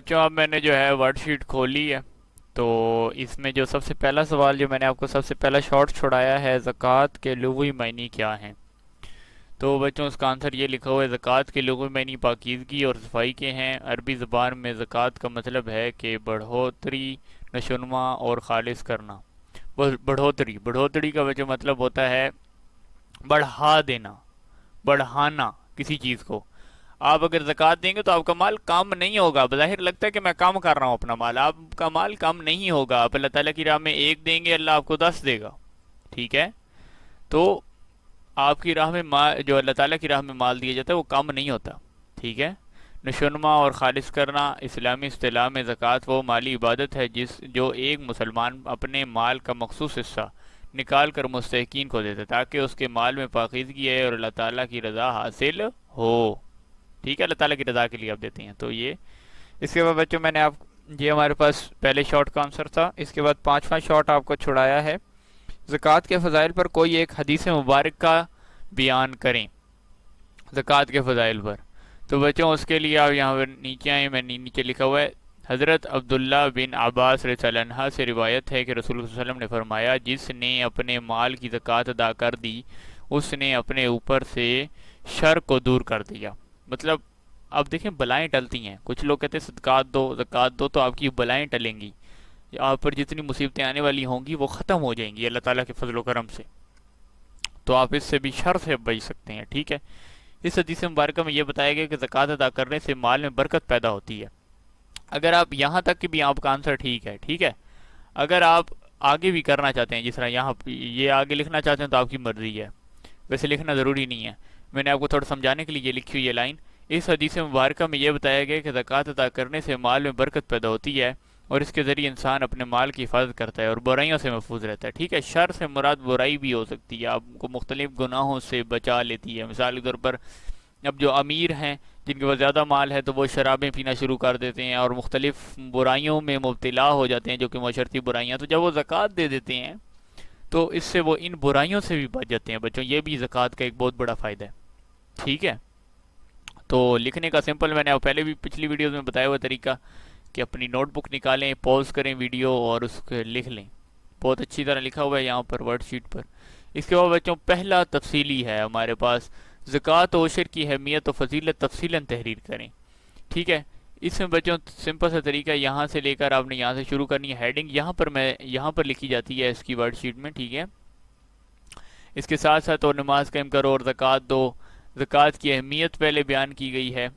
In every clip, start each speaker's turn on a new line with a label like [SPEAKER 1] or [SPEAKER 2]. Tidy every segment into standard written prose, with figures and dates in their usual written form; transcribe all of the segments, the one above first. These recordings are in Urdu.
[SPEAKER 1] بچوں اب میں نے جو ہے ورڈ شیٹ کھولی ہے، تو اس میں جو سب سے پہلا سوال جو میں نے آپ کو سب سے پہلا شارٹ چھڑایا ہے، زکوٰۃ کے لغوی معنی کیا ہیں؟ تو بچوں اس کا آنسر یہ لکھا ہوا ہے، زکوٰۃ کے لغوی معنی پاکیزگی اور صفائی کے ہیں۔ عربی زبان میں زکوٰۃ کا مطلب ہے کہ بڑھوتری، نشوونما اور خالص کرنا۔ بڑھوتری کا جو مطلب ہوتا ہے بڑھا دینا، بڑھانا کسی چیز کو۔ آپ اگر زکوٰۃ دیں گے تو آپ کا مال کم نہیں ہوگا، بظاہر لگتا ہے کہ میں کم کر رہا ہوں اپنا مال، آپ کا مال کم نہیں ہوگا۔ آپ اللہ تعالیٰ کی راہ میں ایک دیں گے، اللہ آپ کو 10 دے گا، ٹھیک ہے؟ تو آپ کی راہ میں جو اللہ تعالیٰ کی راہ میں مال دیا جاتا ہے وہ کم نہیں ہوتا، ٹھیک ہے؟ نشونما اور خالص کرنا اسلامی اصطلاح میں زکوٰۃ وہ مالی عبادت ہے جو ایک مسلمان اپنے مال کا مخصوص حصہ نکال کر مستحقین کو دیتا ہے تاکہ اس کے مال میں پاکیزگی ہے اور اللہ تعالیٰ کی رضا حاصل ہو، ٹھیک ہے؟ اللہ تعالیٰ کی رضا کے لیے آپ دیتے ہیں تو یہ۔ اس کے بعد بچوں میں نے آپ، یہ ہمارے پاس پہلے شارٹ کا آنسر تھا۔ اس کے بعد پانچواں شارٹ آپ کو چھڑایا ہے، زکوٰۃ کے فضائل پر کوئی ایک حدیث مبارک کا بیان کریں زکوٰۃ کے فضائل پر۔ تو بچوں اس کے لیے آپ یہاں پر نیچے آئیں، میں نیچے لکھا ہوا ہے، حضرت عبداللہ بن عباس رضی اللہ عنہ سے روایت ہے کہ رسول اللہ صلی اللہ علیہ وسلم نے فرمایا، جس نے اپنے مال کی زکوٰۃ ادا کر دی اس نے اپنے اوپر سے شر کو دور کر دیا۔ مطلب اب دیکھیں بلائیں ٹلتی ہیں، کچھ لوگ کہتے ہیں زکوٰۃ دو تو آپ کی بلائیں ٹلیں گی، آپ پر جتنی مصیبتیں آنے والی ہوں گی وہ ختم ہو جائیں گی اللہ تعالیٰ کے فضل و کرم سے، تو آپ اس سے بھی شر سے بچ سکتے ہیں، ٹھیک ہے؟ اس حدیث مبارکہ میں یہ بتایا گیا کہ زکوٰۃ ادا کرنے سے مال میں برکت پیدا ہوتی ہے۔ اگر آپ یہاں تک کہ بھی آپ کا آنسر ٹھیک ہے، ٹھیک ہے؟ اگر آپ آگے بھی کرنا چاہتے ہیں، جس طرح یہاں یہ آگے لکھنا چاہتے ہیں تو آپ کی مرضی ہے، ویسے لکھنا ضروری نہیں ہے، میں نے آپ کو تھوڑا سمجھانے کے لیے یہ لکھی ہوئی یہ لائن۔ اس حدیث مبارکہ میں یہ بتایا گیا کہ زکوٰۃ ادا کرنے سے مال میں برکت پیدا ہوتی ہے اور اس کے ذریعے انسان اپنے مال کی حفاظت کرتا ہے اور برائیوں سے محفوظ رہتا ہے، ٹھیک ہے؟ شر سے مراد برائی بھی ہو سکتی ہے، آپ کو مختلف گناہوں سے بچا لیتی ہے۔ مثال کے طور پر اب جو امیر ہیں جن کے پاس زیادہ مال ہے تو وہ شرابیں پینا شروع کر دیتے ہیں اور مختلف برائیوں میں مبتلا ہو جاتے ہیں جو کہ معاشرتی برائیاں، تو جب وہ زکوٰۃ دے دیتے ہیں تو اس سے وہ ان برائیوں سے بھی بچ جاتے ہیں بچوں، یہ بھی زکوٰۃ کا ایک بہت بڑا فائدہ ہے، ٹھیک ہے؟ تو لکھنے کا سمپل میں نے پہلے بھی پچھلی ویڈیوز میں بتایا ہوا طریقہ کہ اپنی نوٹ بک نکالیں، پوز کریں ویڈیو اور اس کو لکھ لیں، بہت اچھی طرح لکھا ہوا ہے یہاں پر ورڈ شیٹ پر۔ اس کے بعد بچوں پہلا تفصیلی ہے ہمارے پاس، زکوٰۃ و عشر کی اہمیت و فضیلت تفصیلاً تحریر کریں، ٹھیک ہے؟ اس میں بچوں سمپل سا طریقہ، یہاں سے لے کر آپ نے یہاں سے شروع کرنی ہے، ہیڈنگ یہاں پر لکھی جاتی ہے اس کی ورڈ شیٹ میں، ٹھیک ہے؟ اس کے ساتھ ساتھ اور نماز قائم کرو اور زکوٰۃ دو، زکوٰۃ کی اہمیت پہلے بیان کی گئی ہے،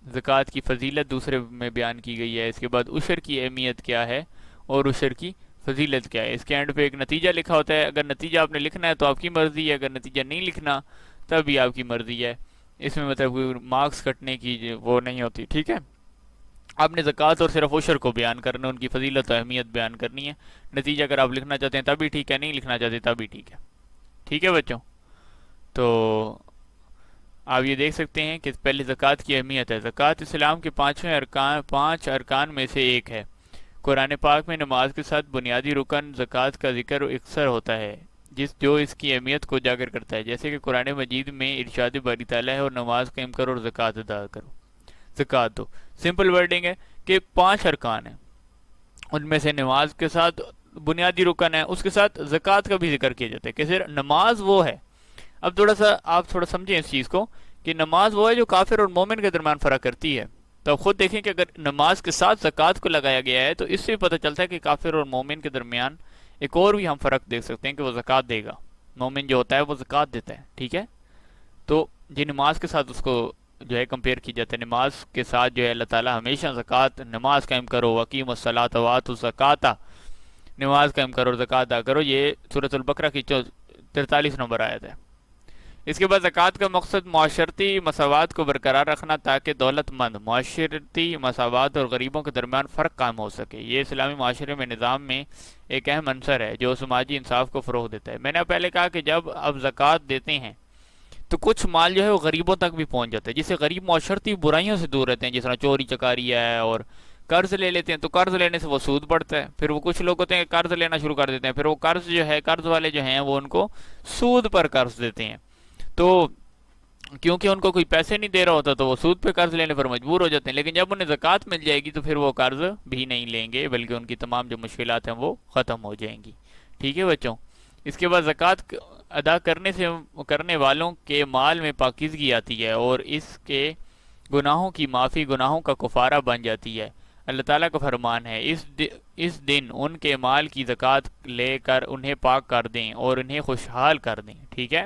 [SPEAKER 1] زکوٰۃ کی فضیلت دوسرے میں بیان کی گئی ہے، اس کے بعد عشر کی اہمیت کیا ہے اور عشر کی فضیلت کیا ہے۔ اس کے اینڈ پہ ایک نتیجہ لکھا ہوتا ہے، اگر نتیجہ آپ نے لکھنا ہے تو آپ کی مرضی ہے، اگر نتیجہ نہیں لکھنا تب بھی آپ کی مرضی ہے، اس میں مطلب مارکس کٹنے کی وہ نہیں ہوتی، ٹھیک ہے؟ آپ نے زکوٰۃ اور صرف عشر کو بیان کرنا، ان کی فضیلت و اہمیت بیان کرنی ہے، نتیجہ اگر آپ لکھنا چاہتے ہیں تب بھی ٹھیک ہے، نہیں لکھنا چاہتے تب بھی ٹھیک ہے، ٹھیک ہے بچوں؟ تو آپ یہ دیکھ سکتے ہیں کہ پہلے زکوٰۃ کی اہمیت ہے۔ زکوٰۃ اسلام کے پانچ ارکان میں سے ایک ہے۔ قرآن پاک میں نماز کے ساتھ بنیادی رکن زکوٰۃ کا ذکر اکثر ہوتا ہے جو اس کی اہمیت کو اجاگر کرتا ہے، جیسے کہ قرآن مجید میں ارشاد باری تعالیٰ ہے، اور نماز قائم کرو اور زکوٰۃ ادا کرو، زکوٰۃ دو۔ سمپل ورڈنگ ہے کہ 5 ارکان ہیں، ان میں سے نماز کے ساتھ بنیادی رکن ہے، اس کے ساتھ زکوٰۃ کا بھی ذکر کیا جاتا ہے کہ صرف نماز وہ ہے۔ اب آپ تھوڑا سمجھیں اس چیز کو کہ نماز وہ ہے جو کافر اور مومن کے درمیان فرق کرتی ہے، تو اب خود دیکھیں کہ اگر نماز کے ساتھ زکوٰۃ کو لگایا گیا ہے تو اس سے پتہ چلتا ہے کہ کافر اور مومن کے درمیان ایک اور بھی ہم فرق دیکھ سکتے ہیں کہ وہ زکوٰۃ دے گا، مومن جو ہوتا ہے وہ زکوٰۃ دیتا ہے، ٹھیک ہے؟ تو یہ نماز کے ساتھ اس کو جو ہے کمپیئر کی جاتا ہے، نماز کے ساتھ جو ہے اللہ تعالیٰ ہمیشہ زکوٰۃ، نماز قائم کرو وقیم الصلاۃ وآتوا الزکاۃ، نماز قائم کرو زکوٰۃ ادا کرو، یہ سورۃ البقرہ کی 43 نمبر آیت ہے۔ اس کے بعد زکوٰۃ کا مقصد معاشرتی مساوات کو برقرار رکھنا تاکہ دولت مند، معاشرتی مساوات اور غریبوں کے درمیان فرق قائم ہو سکے، یہ اسلامی معاشرے میں نظام میں ایک اہم عنصر ہے جو سماجی انصاف کو فروغ دیتا ہے۔ میں نے پہلے کہا کہ جب اب زکوٰۃ دیتے ہیں تو کچھ مال جو ہے وہ غریبوں تک بھی پہنچ جاتا ہے، جس سے غریب معاشرتی برائیوں سے دور رہتے ہیں، جس طرح چوری چکاری ہے، اور قرض لے لیتے ہیں تو قرض لینے سے وہ سود بڑھتا ہے، پھر وہ کچھ لوگ ہوتے ہیں کہ قرض لینا شروع کر دیتے ہیں، پھر وہ قرض جو ہے، قرض والے جو ہیں وہ ان کو سود پر قرض دیتے ہیں، تو کیونکہ ان کو کوئی پیسے نہیں دے رہا ہوتا تو وہ سود پہ قرض لینے پر مجبور ہو جاتے ہیں، لیکن جب انہیں زکوٰۃ مل جائے گی تو پھر وہ قرض بھی نہیں لیں گے، بلکہ ان کی تمام جو مشکلات ہیں وہ ختم ہو جائیں گی۔ ٹھیک ہے بچوں، اس کے بعد زکوٰۃ ادا کرنے والوں کے مال میں پاکیزگی آتی ہے، اور اس کے گناہوں کی معافی، گناہوں کا کفارہ بن جاتی ہے۔ اللہ تعالیٰ کا فرمان ہے، اس دن ان کے مال کی زکوٰۃ لے کر انہیں پاک کر دیں اور انہیں خوشحال کر دیں۔ ٹھیک ہے،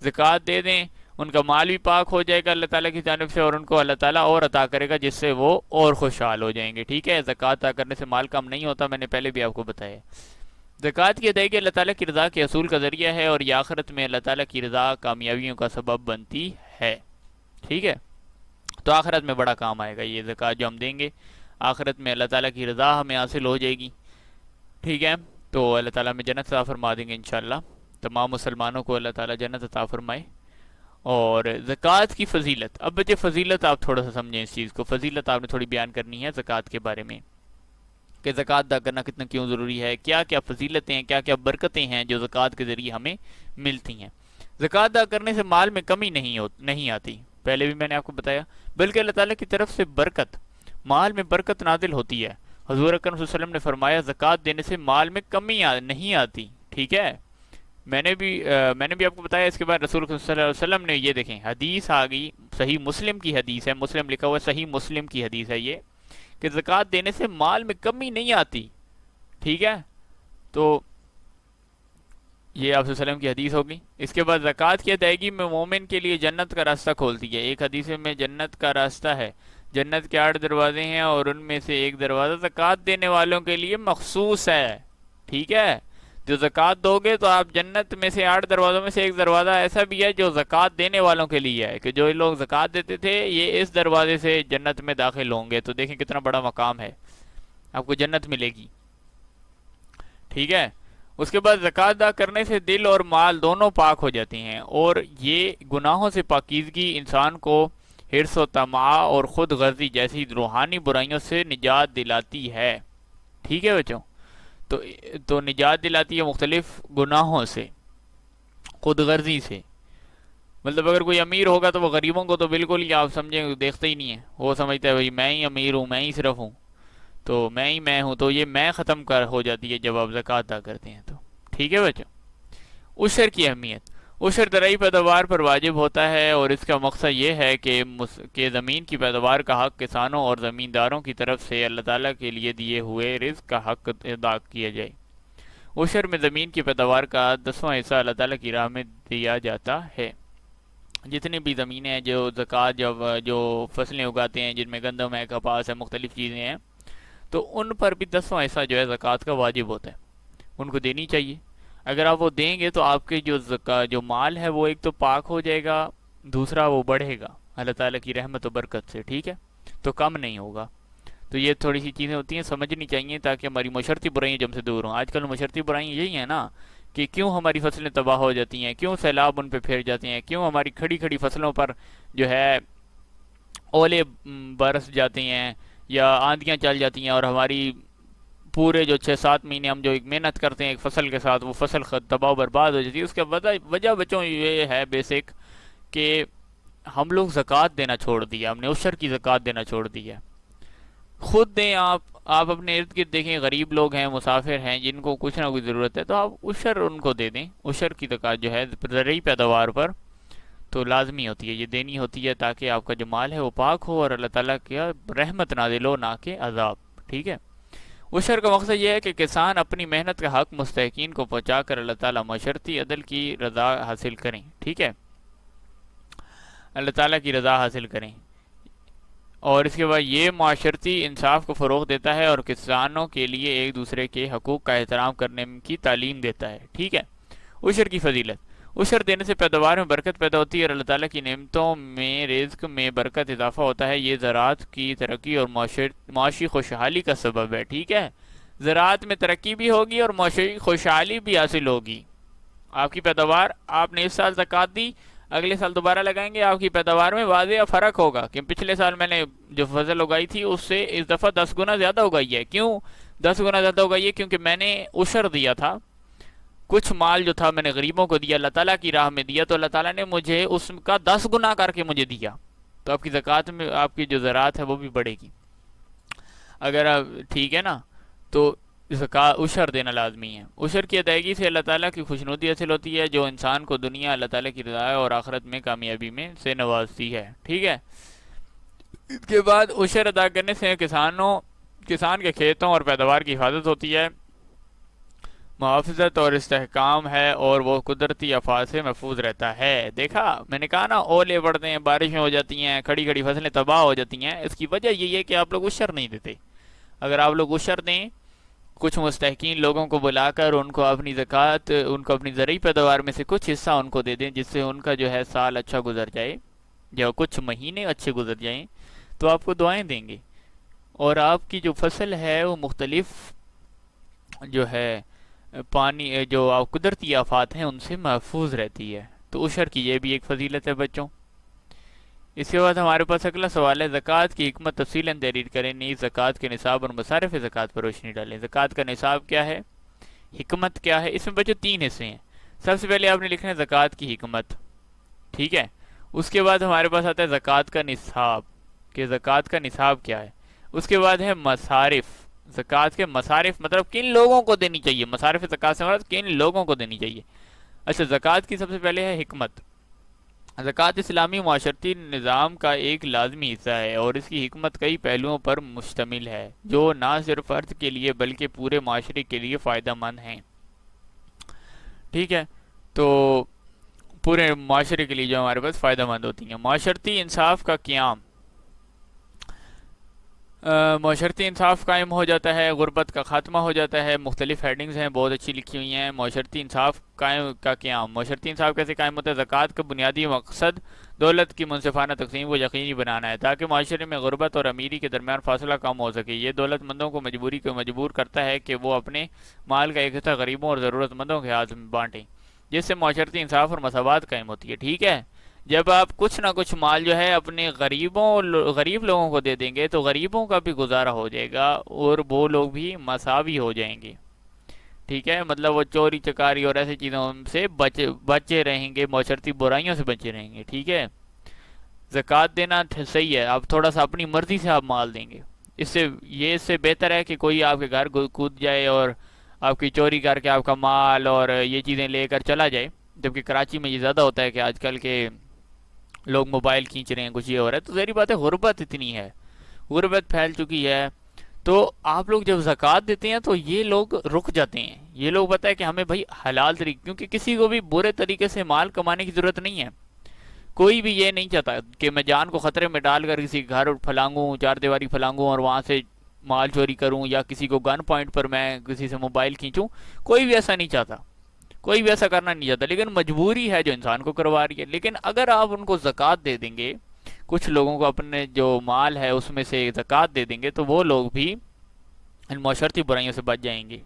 [SPEAKER 1] زکوٰۃ دے دیں، ان کا مال بھی پاک ہو جائے گا اللہ تعالیٰ کی جانب سے، اور ان کو اللہ تعالیٰ اور عطا کرے گا جس سے وہ اور خوشحال ہو جائیں گے۔ ٹھیک ہے، زکوٰۃ ادا کرنے سے مال کم نہیں ہوتا، میں نے پہلے بھی آپ کو بتایا۔ زکوٰۃ کی ادائیگی اللہ تعالیٰ کی رضا کے حصول کا ذریعہ ہے، اور یہ آخرت میں اللہ تعالیٰ کی رضا کامیابیوں کا سبب بنتی ہے۔ ٹھیک ہے، تو آخرت میں بڑا کام آئے گا یہ زکوٰۃ جو ہم دیں گے، آخرت میں اللہ تعالیٰ کی رضا ہمیں حاصل ہو جائے گی۔ ٹھیک ہے، تو اللہ تعالیٰ ہمیں جنت عطا فرما دیں گے انشاءاللہ، تمام مسلمانوں کو اللہ تعالیٰ جنت عطا فرمائے۔ اور زکوٰۃ کی فضیلت، اب بچے فضیلت آپ تھوڑا سا سمجھیں، اس چیز کو فضیلت آپ نے تھوڑی بیان کرنی ہے زکوٰۃ کے بارے میں، کہ زکوٰۃ ادا کرنا کتنا کیوں ضروری ہے، کیا کیا فضیلتیں ہیں، کیا کیا برکتیں ہیں جو زکوٰۃ کے ذریعے ہمیں ملتی ہیں۔ زکوٰۃ ادا کرنے سے مال میں کمی نہیں آتی، پہلے بھی میں نے آپ کو بتایا، بلکہ اللہ تعالیٰ کی طرف سے برکت، مال میں برکت نازل ہوتی ہے۔ حضور اکرم صلی اللہ علیہ وسلم نے فرمایا زکوٰۃ دینے سے مال میں کمی نہیں آتی۔ ٹھیک ہے، میں نے بھی آپ کو بتایا۔ اس کے بعد رسول صلی اللہ علیہ وسلم نے، یہ دیکھیں حدیث آ گئی، صحیح مسلم کی حدیث ہے، مسلم لکھا ہوا ہے، صحیح مسلم کی حدیث ہے یہ، کہ زکوٰۃ دینے سے مال میں کمی نہیں آتی۔ ٹھیک ہے، تو یہ آپ صلی اللہ علیہ وسلم کی حدیث ہوگی۔ اس کے بعد زکوٰۃ کی ادائیگی میں مومن کے لیے جنت کا راستہ کھولتی ہے۔ ایک حدیث میں جنت کا راستہ ہے، جنت کے 8 دروازے ہیں، اور ان میں سے ایک دروازہ زکوٰۃ دینے والوں کے لیے مخصوص ہے۔ ٹھیک ہے، جو زکوٰۃ دو گے تو آپ جنت میں سے 8 دروازوں میں سے ایک دروازہ ایسا بھی ہے جو زکوٰۃ دینے والوں کے لیے ہے، کہ جو لوگ زکوٰۃ دیتے تھے یہ اس دروازے سے جنت میں داخل ہوں گے۔ تو دیکھیں کتنا بڑا مقام ہے، آپ کو جنت ملے گی۔ ٹھیک ہے، اس کے بعد زکوٰۃ ادا کرنے سے دل اور مال دونوں پاک ہو جاتے ہیں، اور یہ گناہوں سے پاکیزگی انسان کو حرص و طمع اور خود غرضی جیسی روحانی برائیوں سے نجات دلاتی ہے۔ ٹھیک ہے بچوں، تو نجات دلاتی ہے مختلف گناہوں سے، خود غرضی سے۔ مطلب اگر کوئی امیر ہوگا تو وہ غریبوں کو تو بالکل ہی آپ سمجھیں دیکھتے ہی نہیں ہے، وہ سمجھتا ہے بھائی میں ہی امیر ہوں، میں ہی صرف ہوں، تو میں ہی میں ہوں، تو یہ میں ختم ہو جاتی ہے جب آپ زکوٰۃ ادا کرتے ہیں تو۔ ٹھیک ہے بچوں، عشر کی اہمیت، عشر زرعی پیداوار پر واجب ہوتا ہے، اور اس کا مقصد یہ ہے کہ زمین کی پیداوار کا حق کسانوں اور زمینداروں کی طرف سے اللہ تعالیٰ کے لیے دیے ہوئے رزق کا حق ادا کیا جائے۔ عشر میں زمین کی پیداوار کا 10واں حصہ اللہ تعالیٰ کی راہ میں دیا جاتا ہے۔ جتنی بھی زمینیں ہیں جو زکوٰۃ جو فصلیں اگاتے ہیں، جن میں گندم ہے، کپاس ہے، مختلف چیزیں ہیں، تو ان پر بھی 10واں حصہ جو ہے زکوٰۃ کا واجب ہوتا ہے، ان کو دینی چاہیے۔ اگر آپ وہ دیں گے تو آپ کے جو مال ہے وہ ایک تو پاک ہو جائے گا، دوسرا وہ بڑھے گا اللہ تعالیٰ کی رحمت و برکت سے۔ ٹھیک ہے، تو کم نہیں ہوگا۔ تو یہ تھوڑی سی چیزیں ہوتی ہیں، سمجھنی چاہیے تاکہ ہماری معاشرتی برائیاں جب سے دور ہوں۔ آج کل معاشرتی برائیاں یہی ہیں نا، کہ کیوں ہماری فصلیں تباہ ہو جاتی ہیں، کیوں سیلاب ان پہ پھیر جاتے ہیں، کیوں ہماری کھڑی کھڑی فصلوں پر جو ہے اولے برس جاتے ہیں یا آندیاں چل جاتی ہیں، اور ہماری پورے جو 6-7 مہینے ہم جو ایک محنت کرتے ہیں ایک فصل کے ساتھ، وہ فصل تباہ و برباد ہو جاتی ہے۔ اس کا وجہ بچوں یہ ہے بیسک، کہ ہم لوگ زکوٰۃ دینا چھوڑ دیا، ہم نے عشر کی زکوٰۃ دینا چھوڑ دی ہے۔ خود دیں آپ اپنے ارد گرد دیکھیں، غریب لوگ ہیں، مسافر ہیں، جن کو کچھ نہ کچھ ضرورت ہے، تو آپ عشر ان کو دے دیں۔ عشر کی زکوٰۃ جو ہے زرعی پیداوار پر تو لازمی ہوتی ہے، یہ دینی ہوتی ہے، تاکہ آپ کا جو مال ہے وہ پاک ہو اور اللہ تعالیٰ کی رحمت نازل ہو، نہ کہ عذاب۔ ٹھیک ہے، عشر کا مقصد یہ ہے کہ کسان اپنی محنت کا حق مستحقین کو پہنچا کر اللہ تعالیٰ معاشرتی عدل کی رضا حاصل کریں۔ ٹھیک ہے، اللہ تعالیٰ کی رضا حاصل کریں، اور اس کے بعد یہ معاشرتی انصاف کو فروغ دیتا ہے، اور کسانوں کے لیے ایک دوسرے کے حقوق کا احترام کرنے کی تعلیم دیتا ہے۔ ٹھیک ہے، عشر کی فضیلت، عشر دینے سے پیداوار میں برکت پیدا ہوتی ہے، اور اللہ تعالیٰ کی نعمتوں میں رزق میں برکت اضافہ ہوتا ہے۔ یہ زراعت کی ترقی اور معاشی خوشحالی کا سبب ہے۔ ٹھیک ہے، زراعت میں ترقی بھی ہوگی اور معاشی خوشحالی بھی حاصل ہوگی۔ آپ کی پیداوار، آپ نے اس سال زکوٰۃ دی، اگلے سال دوبارہ لگائیں گے، آپ کی پیداوار میں واضح فرق ہوگا، کہ پچھلے سال میں نے جو فصل اگائی تھی اس سے اس دفعہ 10 گنا زیادہ اگائی ہے۔ کیوں 10 گنا زیادہ اگائی ہے؟ کیونکہ میں نے عشر دیا تھا، کچھ مال جو تھا میں نے غریبوں کو دیا، اللہ تعالیٰ کی راہ میں دیا، تو اللہ تعالیٰ نے مجھے اس کا 10 گنا کر کے مجھے دیا، تو آپ کی زکوٰۃ میں آپ کی جو زراعت ہے وہ بھی بڑھے گی۔ اگر آپ ٹھیک ہے نا، تو زکوٰۃ عشر دینا لازمی ہے۔ عشر کی ادائیگی سے اللہ تعالیٰ کی خوشنودی حاصل ہوتی ہے، جو انسان کو دنیا اللہ تعالیٰ کی رضا اور آخرت میں کامیابی میں سے نوازتی ہے، ٹھیک ہے۔ اس کے بعد عشر ادا کرنے سے کسان کے کھیتوں اور پیداوار کی حفاظت ہوتی ہے، محافظت اور استحکام ہے، اور وہ قدرتی آفات سے محفوظ رہتا ہے۔ دیکھا میں نے کہا نا، اولے پڑتے ہیں، بارشیں ہو جاتی ہیں، کھڑی کھڑی فصلیں تباہ ہو جاتی ہیں، اس کی وجہ یہی ہے کہ آپ لوگ عشر نہیں دیتے۔ اگر آپ لوگ عشر دیں، کچھ مستحقین لوگوں کو بلا کر ان کو اپنی زکوٰۃ، ان کو اپنی زرعی پیداوار میں سے کچھ حصہ ان کو دے دیں، جس سے ان کا جو ہے سال اچھا گزر جائے، یا کچھ مہینے اچھے گزر جائیں، تو آپ کو دعائیں دیں گے، اور آپ کی جو فصل ہے وہ مختلف جو ہے پانی جو آپ قدرتی آفات ہیں ان سے محفوظ رہتی ہے۔ تو عشر کی یہ بھی ایک فضیلت ہے بچوں۔ اس کے بعد ہمارے پاس اگلا سوال ہے، زکوٰۃ کی حکمت تفصیلاً تحریر کریں، نیز زکوٰۃ کے نصاب اور مصارف زکوٰۃ پر روشنی ڈالیں۔ زکوٰۃ کا نصاب کیا ہے، حکمت کیا ہے؟ اس میں بچوں 3 حصے ہیں۔ سب سے پہلے آپ نے لکھنا ہے زکوٰۃ کی حکمت، ٹھیک ہے۔ اس کے بعد ہمارے پاس آتا ہے زکوٰۃ کا نصاب، کہ زکوٰۃ کا نصاب کیا ہے۔ اس کے بعد ہے مصارف، زکوٰۃ کے مصارف مطلب کن لوگوں کو دینی چاہیے، مصارف زکوٰۃ سے مراد کن لوگوں کو دینی چاہیے۔ اچھا، زکوٰۃ کی سب سے پہلے ہے حکمت۔ زکوٰۃ اسلامی معاشرتی نظام کا ایک لازمی حصہ ہے، اور اس کی حکمت کئی پہلوؤں پر مشتمل ہے، جو نہ صرف فرد کے لیے بلکہ پورے معاشرے کے لیے فائدہ مند ہیں، ٹھیک ہے۔ تو پورے معاشرے کے لیے جو ہمارے پاس فائدہ مند ہوتی ہیں۔ معاشرتی انصاف کا قیام، معاشرتی انصاف قائم ہو جاتا ہے، غربت کا خاتمہ ہو جاتا ہے۔ مختلف ہیڈنگز ہیں، بہت اچھی لکھی ہوئی ہیں۔ معاشرتی انصاف قائم کا قیام، معاشرتی انصاف کیسے قائم ہوتا ہے؟ زکوٰۃ کا بنیادی مقصد دولت کی منصفانہ تقسیم کو یقینی بنانا ہے، تاکہ معاشرے میں غربت اور امیری کے درمیان فاصلہ کم ہو سکے۔ یہ دولت مندوں کو مجبور کرتا ہے کہ وہ اپنے مال کا ایک حصہ غریبوں اور ضرورت مندوں کے ہاتھ میں بانٹیں، جس سے معاشرتی انصاف اور مساوات قائم ہوتی ہے، ٹھیک ہے۔ جب آپ کچھ نہ کچھ مال جو ہے اپنے غریب لوگوں کو دے دیں گے، تو غریبوں کا بھی گزارا ہو جائے گا، اور وہ لوگ بھی مساوی ہو جائیں گے، ٹھیک ہے۔ مطلب وہ چوری چکاری اور ایسی چیزوں سے بچے رہیں گے، معاشرتی برائیوں سے بچے رہیں گے، ٹھیک ہے۔ زکوٰۃ دینا صحیح ہے، آپ تھوڑا سا اپنی مرضی سے آپ مال دیں گے، اس سے بہتر ہے کہ کوئی آپ کے گھر کود جائے اور آپ کی چوری کر کے آپ کا مال اور یہ چیزیں لے کر چلا جائے۔ جبکہ کراچی میں یہ زیادہ ہوتا ہے کہ آج کل کے لوگ موبائل کھینچ رہے ہیں، کچھ یہ ہو رہا ہے، تو ظاہری بات ہے غربت اتنی ہے، غربت پھیل چکی ہے۔ تو آپ لوگ جب زکوٰۃ دیتے ہیں تو یہ لوگ رک جاتے ہیں، یہ لوگ پتہ ہے کہ ہمیں بھائی حلال طریقے، کیونکہ کسی کو بھی برے طریقے سے مال کمانے کی ضرورت نہیں ہے، کوئی بھی یہ نہیں چاہتا کہ میں جان کو خطرے میں ڈال کر کسی گھر پھلانگوں، چار دیواری پھلانگوں اور وہاں سے مال چوری کروں، یا کسی کو گن پوائنٹ پر میں کسی سے موبائل کھینچوں، کوئی بھی ایسا نہیں چاہتا، کوئی بھی ایسا کرنا نہیں چاہتا، لیکن مجبوری ہے جو انسان کو کروا رہی ہے۔ لیکن اگر آپ ان کو زکوٰۃ دے دیں گے، کچھ لوگوں کو اپنے جو مال ہے اس میں سے زکوٰۃ دے دیں گے، تو وہ لوگ بھی ان معاشرتی برائیوں سے بچ جائیں گے،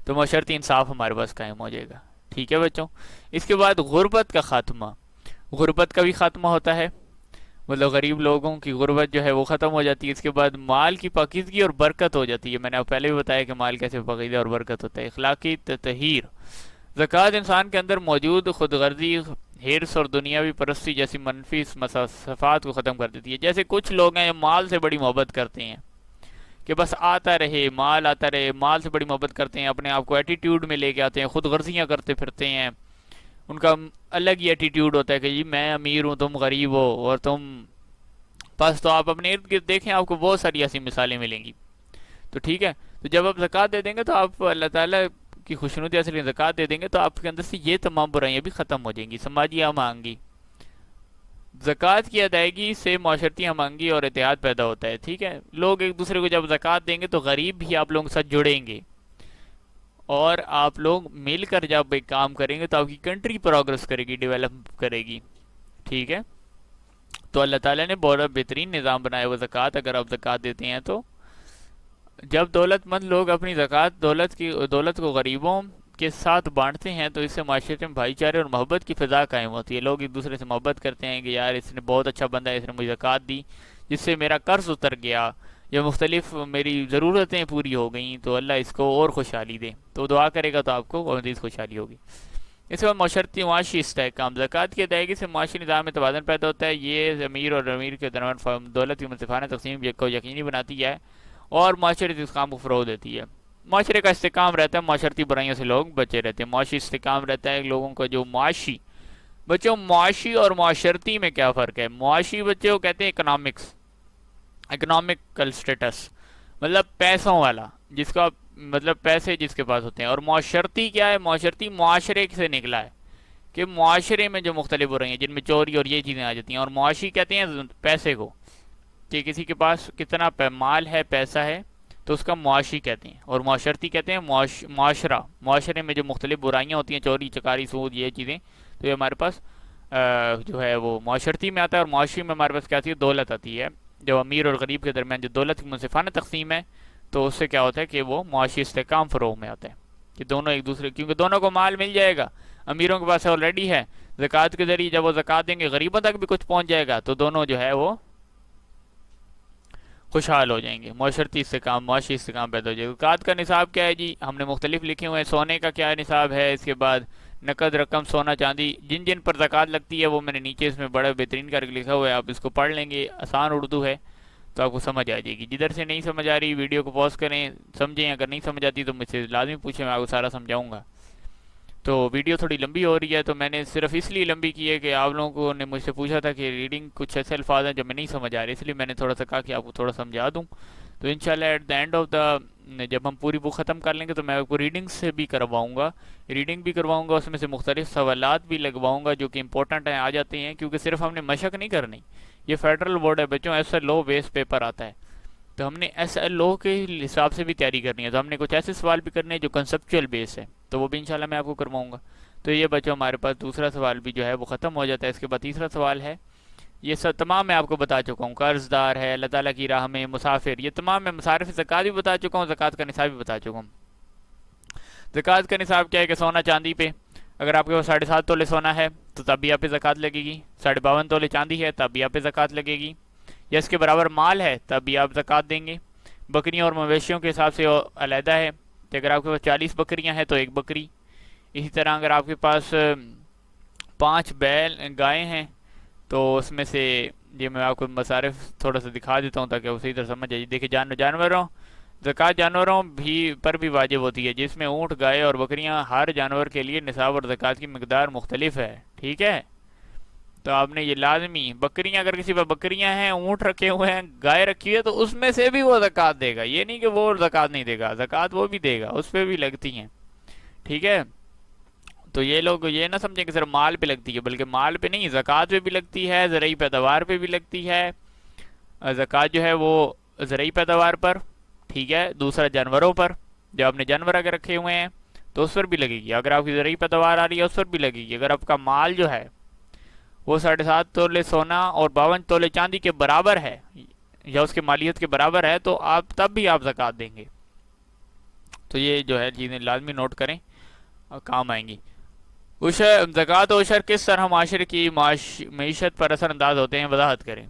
[SPEAKER 1] تو معاشرتی انصاف ہمارے پاس قائم ہو جائے گا، ٹھیک ہے بچوں۔ اس کے بعد غربت کا خاتمہ، غربت کا بھی خاتمہ ہوتا ہے، مطلب غریب لوگوں کی غربت جو ہے وہ ختم ہو جاتی ہے۔ اس کے بعد مال کی پاکیزگی اور برکت ہو جاتی ہے، میں نے آپ پہلے بھی بتایا کہ مال کیسے پاکیزہ اور برکت ہوتا ہے۔ اخلاقی تطہیر، زکوٰۃ انسان کے اندر موجود خود غرضی، حرص اور دنیاوی پرستی جیسی منفی صفات کو ختم کر دیتی ہے۔ جیسے کچھ لوگ ہیں مال سے بڑی محبت کرتے ہیں، کہ بس آتا رہے مال، آتا رہے، مال سے بڑی محبت کرتے ہیں، اپنے آپ کو ایٹیٹیوڈ میں لے کے آتے ہیں، خود غرضیاں کرتے پھرتے ہیں، ان کا الگ ہی ایٹیٹیوڈ ہوتا ہے کہ جی میں امیر ہوں، تم غریب ہو اور تم بس۔ تو آپ اپنے ارد گرد دیکھیں، آپ کو بہت ساری ایسی مثالیں ملیں گی، تو ٹھیک ہے۔ تو جب آپ زکوٰۃ دے دیں گے تو آپ اللہ تعالیٰ کی خوشنودی حاصل زکوٰۃ دے دیں گے، تو آپ کے اندر سے یہ تمام برائیاں بھی ختم ہو جائیں گی، سماجی ہم آہنگی۔ زکوٰۃ کی ادائیگی سے معاشرتی ہم آہنگی اور اتحاد پیدا ہوتا ہے، ٹھیک ہے۔ لوگ ایک دوسرے کو جب زکوٰۃ دیں گے تو غریب بھی آپ لوگوں کے ساتھ جڑیں گے، اور آپ لوگ مل کر جب ایک کام کریں گے تو آپ کی کنٹری پروگرس کرے گی، ڈیولپ کرے گی، ٹھیک ہے۔ تو اللہ تعالیٰ نے بہت بہترین نظام بنایا ہوا زکوٰۃ، اگر آپ زکوٰۃ دیتے ہیں تو جب دولت مند لوگ اپنی زکوٰۃ دولت کو غریبوں کے ساتھ بانٹتے ہیں تو اس سے معاشرے میں بھائی چارے اور محبت کی فضا قائم ہوتی ہے۔ لوگ ایک دوسرے سے محبت کرتے ہیں کہ یار اس نے بہت اچھا بندہ ہے، اس نے مجھے زکوٰۃ دی، جس سے میرا قرض اتر گیا، یا مختلف میری ضرورتیں پوری ہو گئیں تو اللہ اس کو اور خوشحالی دے، تو دعا کرے گا تو آپ کو اور مزید خوشحالی ہوگی۔ اس کے بعد معاشرتی معاشی استحکام، زکوٰۃ کی ادائیگی سے معاشی نظام میں توازن پیدا ہوتا ہے، یہ امیر اور امیر کے درمیان دولت کی منصفانہ تقسیم کو یقینی بناتی ہے اور معاشرتی استحکام کو فروغ دیتی ہے۔ معاشرے کا استحکام رہتا ہے، معاشرتی برائیوں سے لوگ بچے رہتے ہیں۔ معاشی استحکام رہتا ہے لوگوں کا جو معاشی، بچوں معاشی اور معاشرتی میں کیا فرق ہے؟ معاشی بچے کو کہتے ہیں اکنامکس، اکنامکل سٹیٹس، مطلب پیسوں والا، جس کا مطلب پیسے جس کے پاس ہوتے ہیں۔ اور معاشرتی کیا ہے؟ معاشرتی معاشرے سے نکلا ہے کہ معاشرے میں جو مختلف ہو رہی ہیں، جن میں چوری اور یہ چیزیں آ جاتی ہیں۔ اور معاشی کہتے ہیں پیسے کو، کہ کسی کے پاس کتنا مال ہے، پیسہ ہے، تو اس کا معاشی کہتے ہیں۔ اور معاشرتی کہتے ہیں معاشرہ، معاشرے میں جو مختلف برائیاں ہوتی ہیں، چوری چکاری سود یہ چیزیں، تو یہ ہمارے پاس جو ہے وہ معاشرتی میں آتا ہے۔ اور معاشی میں ہمارے پاس کیا آتی ہے؟ دولت آتی ہے۔ جو امیر اور غریب کے درمیان جو دولت کی منصفانہ تقسیم ہے، تو اس سے کیا ہوتا ہے کہ وہ معاشی استحکام فروغ میں آتا ہے، کہ دونوں ایک دوسرے، کیونکہ دونوں کو مال مل جائے گا، امیروں کے پاس آلریڈی ہے، زکوٰۃ کے ذریعے جب وہ زکوٰۃ دیں گے غریبوں تک بھی کچھ پہنچ جائے گا، تو دونوں جو ہے وہ خوشحال ہو جائیں گے، معاشرتی استحکام، معاشی استحکام پیدا ہو جائے گا۔ زکوٰۃ کا نصاب کیا ہے جی؟ ہم نے مختلف لکھے ہوئے ہیں۔ سونے کا کیا نصاب ہے، اس کے بعد نقد رقم، سونا چاندی، جن جن پر زکوٰۃ لگتی ہے وہ میں نے نیچے اس میں بڑا بہترین کر کے لکھا ہوا ہے، آپ اس کو پڑھ لیں گے، آسان اردو ہے تو آپ کو سمجھ آ جائے گی۔ جدھر سے نہیں سمجھ آ رہی ویڈیو کو پاز کریں، سمجھیں، اگر نہیں سمجھ آتی تو مجھ سے لازمی پوچھیں، میں آپ کو سارا سمجھاؤں گا۔ تو ویڈیو تھوڑی لمبی ہو رہی ہے، تو میں نے صرف اس لیے لمبی کی ہے کہ آپ لوگوں نے مجھ سے پوچھا تھا کہ ریڈنگ کچھ ایسے الفاظ ہیں جو میں نہیں سمجھ آ رہے، اس لیے میں نے تھوڑا سا کہا کہ آپ کو تھوڑا سمجھا دوں۔ تو انشاءاللہ at the end of the, جب ہم پوری بک ختم کر لیں گے تو میں آپ کو ریڈنگ سے بھی کرواؤں گا، ریڈنگ بھی کرواؤں گا، اس میں سے مختلف سوالات بھی لگواؤں گا جو کہ امپورٹنٹ ہیں، آ جاتے ہیں، کیونکہ صرف ہم نے مشق نہیں کرنی، یہ فیڈرل بورڈ ہے بچوں، ایسا لو بیس پیپر آتا ہے، تو ہم نے ایس ایل او کے حساب سے بھی تیاری کرنی ہے، تو ہم نے کچھ ایسے سوال بھی کرنے ہیں جو کنسپچل بیس ہے، تو وہ بھی انشاءاللہ میں آپ کو کرواؤں گا۔ تو یہ بچوں ہمارے پاس دوسرا سوال بھی جو ہے وہ ختم ہو جاتا ہے۔ اس کے بعد تیسرا سوال ہے، یہ سب تمام میں آپ کو بتا چکا ہوں، قرض دار ہے، اللہ تعالیٰ کی راہ میں، مسافر، یہ تمام میں مصارف زکوٰۃ بھی بتا چکا ہوں، زکوٰۃ کا نصاب بھی بتا چکا ہوں۔ زکوٰۃ کا نصاب کیا ہے کہ سونا چاندی پہ، اگر آپ کے پاس 7.5 تولے سونا ہے تو تب بھی آپ پہ زکوٰۃ لگے گی، 52.5 تولے چاندی ہے تب بھی آپ پہ زکوٰۃ لگے گی، یا اس کے برابر مال ہے تب بھی آپ زکوٰۃ دیں گے۔ بکریوں اور مویشیوں کے حساب سے علیحدہ ہے، کہ اگر آپ کے پاس 40 بکریاں ہیں تو ایک بکری، اسی طرح اگر آپ کے پاس 5 بیل گائیں ہیں تو اس میں سے، یہ میں آپ کو مصارف تھوڑا سا دکھا دیتا ہوں تاکہ اسی طرح سمجھ آئیے۔ دیکھیں جانوروں، زکوٰۃ جانوروں پر بھی واجب ہوتی ہے، جس میں اونٹ، گائے اور بکریاں، ہر جانور کے لیے نصاب اور زکوٰۃ کی مقدار مختلف ہے، ٹھیک ہے؟ تو آپ نے یہ لازمی، بکریاں اگر کسی پر بکریاں ہیں، اونٹ رکھے ہوئے ہیں، گائے رکھی ہے، تو اس میں سے بھی وہ زکوٰۃ دے گا، یہ نہیں کہ وہ زکوٰۃ نہیں دے گا، زکوٰۃ وہ بھی دے گا، اس پہ بھی لگتی ہیں، ٹھیک ہے؟ تو یہ لوگ یہ نہ سمجھیں کہ صرف مال پہ لگتی ہے، بلکہ مال پہ نہیں، زکوٰۃ پہ بھی لگتی ہے، زرعی پیداوار پہ بھی لگتی ہے، زکوٰۃ جو ہے وہ زرعی پیداوار پر، ٹھیک ہے؟ دوسرا جانوروں پر، جب آپ نے جانور اگر رکھے ہوئے ہیں تو اس پر بھی لگے گی، اگر آپ کی زرعی پیداوار آ رہی ہے اس پر بھی لگے گی، اگر آپ کا مال جو ہے وہ 7.5 تولے سونا اور 52 تولے چاندی کے برابر ہے، یا اس کے مالیت کے برابر ہے، تو آپ تب بھی آپ زکوٰۃ دیں گے۔ تو یہ جو ہے چیزیں لازمی نوٹ کریں اور کام آئیں گی۔ زکوٰۃ و عشر کس طرح معاشرے کی معیشت پر اثر انداز ہوتے ہیں، وضاحت کریں۔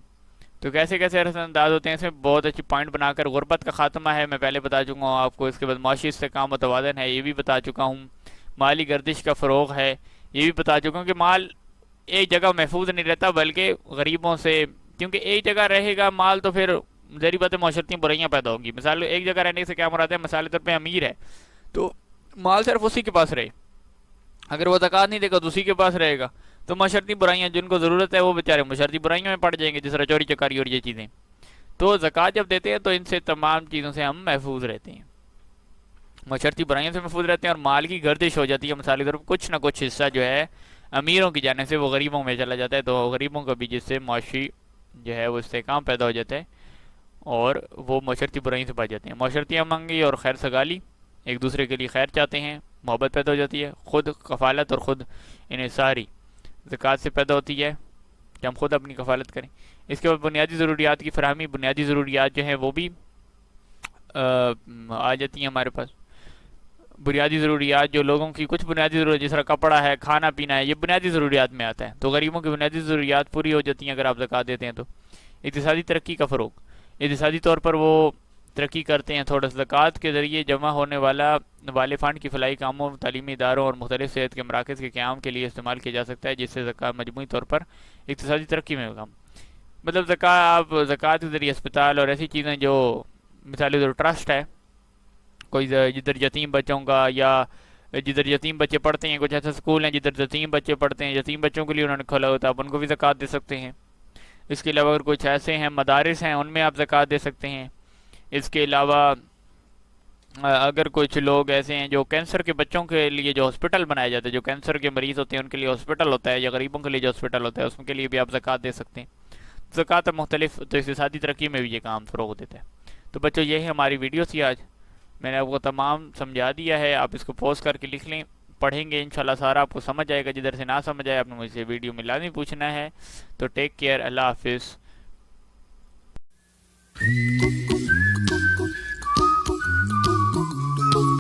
[SPEAKER 1] تو کیسے کیسے اثر انداز ہوتے ہیں، اس میں بہت اچھی پوائنٹ بنا کر، غربت کا خاتمہ ہے، میں پہلے بتا چکا ہوں آپ کو، اس کے بعد معاشی استحکام متوازن ہے، یہ بھی بتا چکا ہوں، مالی گردش کا فروغ ہے، یہ بھی بتا چکا ہوں کہ مال ایک جگہ محفوظ نہیں رہتا بلکہ غریبوں سے، کیونکہ ایک جگہ رہے گا مال تو پھر ظاہری بات ہے معاشرتی برائیاں پیدا ہوں گی۔ مثال ایک جگہ رہنے سے کیا مراد ہے، مثال طور پہ امیر ہے تو مال صرف اسی کے پاس رہے، اگر وہ زکوٰۃ نہیں دے گا تو اسی کے پاس رہے گا، تو معاشرتی برائیاں جن کو ضرورت ہے وہ بیچارے معاشرتی برائیوں میں پڑ جائیں گے، جس طرح چوری چکاری اور یہ چیزیں۔ تو زکوٰۃ جب دیتے ہیں تو ان سے تمام چیزوں سے ہم محفوظ رہتے ہیں، معاشرتی برائیوں سے محفوظ رہتے ہیں، اور مال کی گردش ہو جاتی ہے، مثالی طور پر کچھ نہ کچھ حصہ جو ہے امیروں کی جانب سے وہ غریبوں میں چلا جاتا ہے، تو غریبوں کا بھی جس سے معاشی جو ہے وہ استحکام پیدا ہو جاتا ہے اور وہ معاشرتی برائیوں سے بچ جاتے ہیں۔ معاشرتی امنگی اور خیر سگالی، ایک دوسرے کے لیے خیر چاہتے ہیں، محبت پیدا ہو جاتی ہے، خود کفالت اور خود انحصاری زکوٰۃ سے پیدا ہوتی ہے کہ ہم خود اپنی کفالت کریں۔ اس کے بعد بنیادی ضروریات کی فراہمی، بنیادی ضروریات جو ہیں وہ بھی آ جاتی ہیں ہمارے پاس، بنیادی ضروریات جو لوگوں کی کچھ بنیادی ضرورت جس طرح کپڑا ہے، کھانا پینا ہے، یہ بنیادی ضروریات میں آتا ہے، تو غریبوں کی بنیادی ضروریات پوری ہو جاتی ہیں اگر آپ زکوٰۃ دیتے ہیں تو۔ اقتصادی ترقی کا فروغ، اقتصادی طور پر وہ ترقی کرتے ہیں. تھوڑا زکوٰۃ کے ذریعے جمع ہونے والے فنڈ کی فلاحی کاموں، تعلیمی اداروں اور مختلف صحت کے مراکز کے قیام کے لیے استعمال کیا جا سکتا ہے، جس سے زکوٰۃ مجموعی طور پر اقتصادی ترقی میں کام. مطلب آپ زکوٰۃ کے ذریعے اسپتال اور ایسی چیزیں جو مثالی طور ٹرسٹ ہے، کوئی جدھر یتیم بچوں کا، یا جدھر یتیم بچے پڑھتے ہیں، کچھ ایسے اسکول ہیں جدھر یتیم بچے پڑھتے ہیں، یتیم بچوں کے لیے انہوں نے کھولا ہوتا ہے، آپ ان کو بھی زکوٰۃ دے سکتے ہیں. اس کے علاوہ اگر کچھ ایسے ہیں مدارس ہیں، ان میں آپ زکوٰۃ دے سکتے ہیں. اس کے علاوہ اگر کچھ لوگ ایسے ہیں جو کینسر کے بچوں کے لیے جو ہاسپٹل بنایا جاتا ہے، جو کینسر کے مریض ہوتے ہیں ان کے لیے ہاسپٹل ہوتا ہے، یا غریبوں کے لیے جو ہاسپٹل ہوتا ہے، اس کے لیے بھی آپ زکوٰۃ دے سکتے ہیں. زکوٰۃ مختلف تو اقتصادی ترقی میں بھی یہ کام فروغ دیتا ہے. تو بچوں یہ ہے ہماری ویڈیو تھی آج. میں نے آپ کو تمام سمجھا دیا ہے، آپ اس کو پوز کر کے لکھ لیں، پڑھیں گے انشاءاللہ سارا آپ کو سمجھ آئے گا. جدھر سے نہ سمجھ آئے آپ نے مجھ سے ویڈیو میں لازمی پوچھنا ہے. تو ٹیک کیئر، اللہ حافظ.